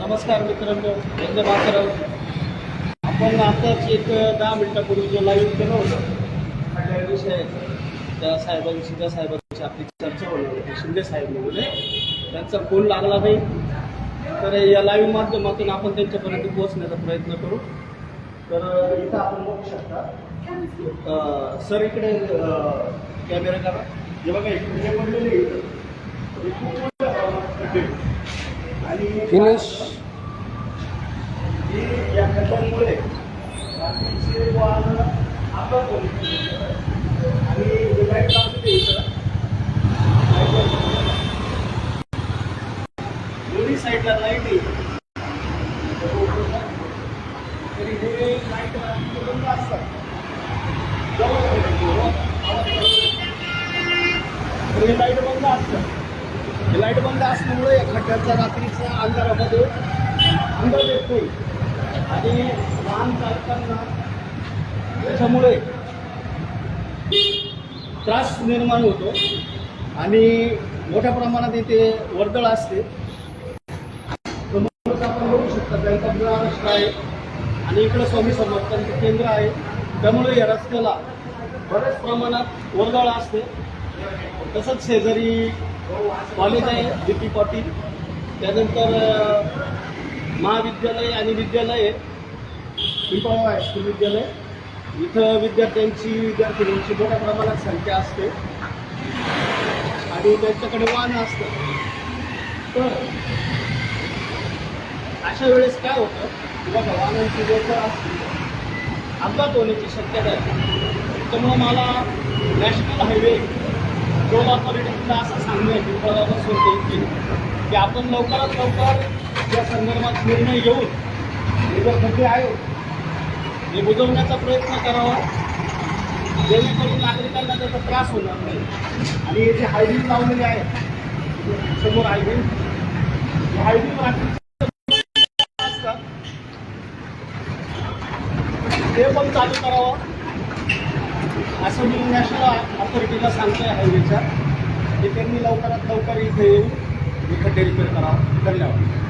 नमस्कार मित्रांनो, वंदे मातरम. आपण आताच एक 10 मिनिटापूर्वी जो लाईव्ह केलं होतं विषय त्या साहेबांची आपली चर्चा होणार होती. शिंदे साहेब वगैरे त्यांचा फोन लागला नाही, तर या लाईव्ह माध्यमातून आपण त्यांच्यापर्यंत पोहोचण्याचा प्रयत्न करू. तर इथं आपण बघू शकता. सर इकडे कॅमेरा करा. हे बघा इकडे पडलेले आणि फिनिश या खड्ड्यांमुळे रात्रीचे वाहन अपघात होते आणि लाईट लावते इथं दोन्ही साईडला लाईट आहे. तरी हे लाईट बंद असतात. हे लाईट बंद असतात. हे लाईट बंद असल्यामुळे या खड्ड्याचा रात्रीच्या अंधारामध्ये अंदाज येत नाही आणि वाहन चालताना त्याच्यामुळे त्रास निर्माण होतो आणि मोठ्या प्रमाणात इथे वर्दळ असते. समोरच आपण बघू शकता बँक ऑफ महाराष्ट्र आहे आणि इकडं स्वामी समर्थांचं केंद्र आहे. त्यामुळे या रस्त्याला बऱ्याच प्रमाणात वर्दळ असते. तसंच शेजारी कॉलेज आहे DP पाटील, त्यानंतर महाविद्यालय आणि विद्यालय आहे पिंपळगाव हायस्कूल विद्यालय. इथं विद्यार्थ्यांची मोठ्या प्रमाणात संख्या असते आणि त्यांच्याकडे वाहनं असतात. तर अशा वेळेस काय होतं की बघा वाहनांची जर असते अपघात होण्याची शक्यता आहे. त्यामुळं मला नॅशनल हायवे रोड ऑथॉरिटीला असं सांगणं आहे पिंपळगावपासून की आपण लवकरात लवकर या संदर्भात निर्णय घेऊन हे जर खड्डे आहे हे बुजवण्याचा प्रयत्न करावा, जेणेकरून नागरिकांना त्याचा त्रास होणार नाही. आणि हे जे हायबिल लावलेले आहेत समोर हायबिल रात्री असतात ते पण चालू करावं असं मी नॅशनल ऑथॉरिटीला सांगतोय हायवेच्या की त्यांनी लवकरात लवकर इथे येऊन खड्डे रिपेअर करावं. धन्यवाद.